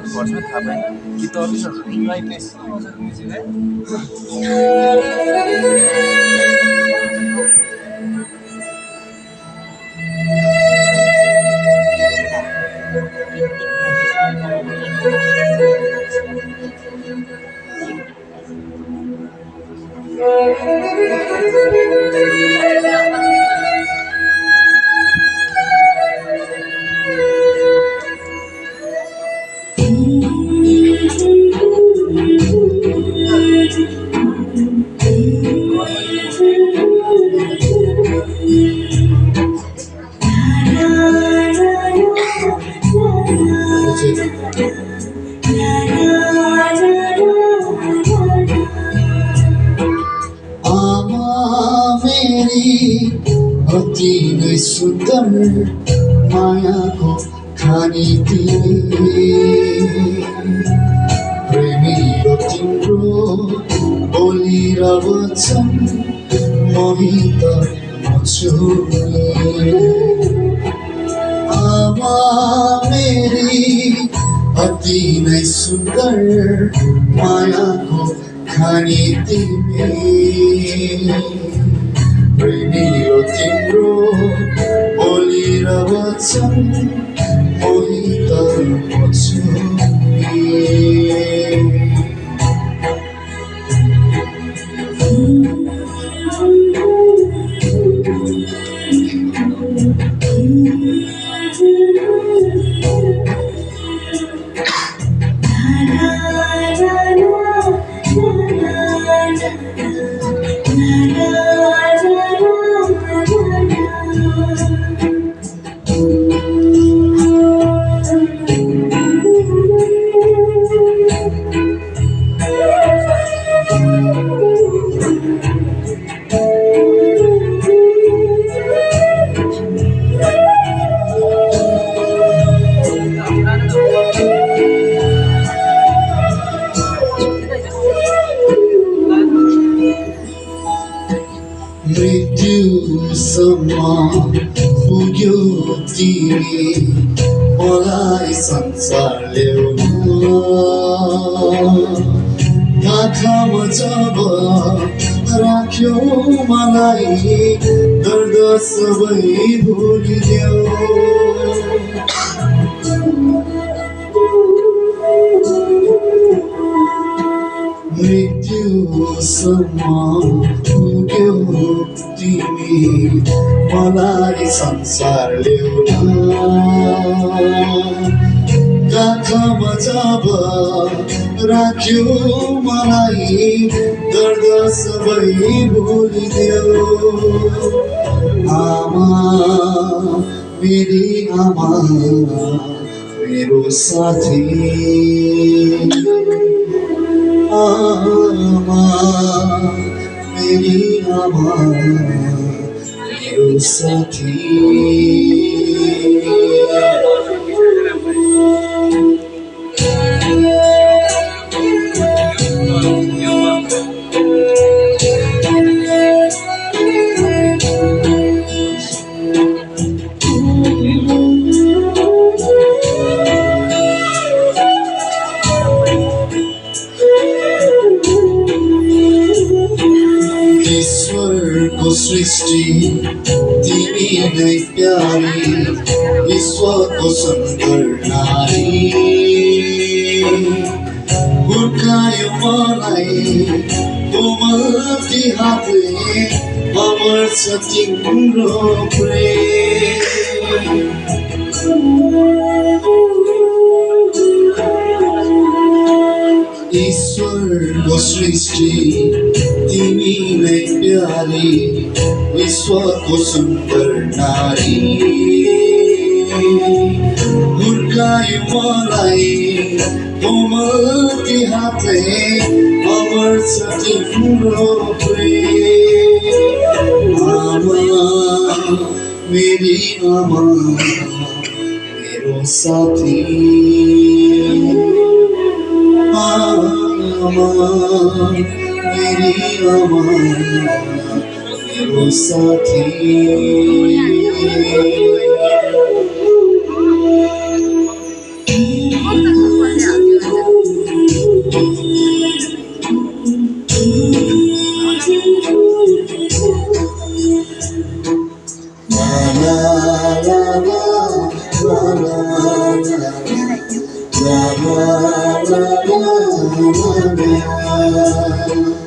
भर्समा थाहा पाएन कि त अरू ब्राइटनेस मजाको म्युजिक है अति नै सुन्दर मायाको खानी तिमी प्रेमी र तिम्रो बोली र वचन मोहित छु आमा मेरी अति नै सुन्दर मायाको खानी तिमी प्रेमी र तिम्रो बोली र वचन मोहित छु मृत्युसम्म पुग्यो तिमी मलाई संसार ल्याउन आँखामा जब राख्यो मलाई दर्द सबै भुलिदेऊ मृत्युसम्म पुग्यो तिमी मलाई संसार ल्याउन गाथामा जब राख्यो मलाई दर्द सबै भुलिदेऊ आमा मेरी आमा मेरो साथी आमा मेरी आमा मेरो साथी ईश्वरको सृष्टि तिमी नै प्यारी विश्वको सुन्दर नारी हुर्कायो मलाई कोमलती हातले अमर छ तिम्रो प्रेम ईश्वरको सृष्टि तिमी नै प्यारी विश्वको सुन्दर नारी हुर्कायो मलाई कोमलती हातले अमर छ तिम्रो प्रेम आमा मेरी आमा मेरो साथी आमा मेरी आमा मेरो साथी la la la la la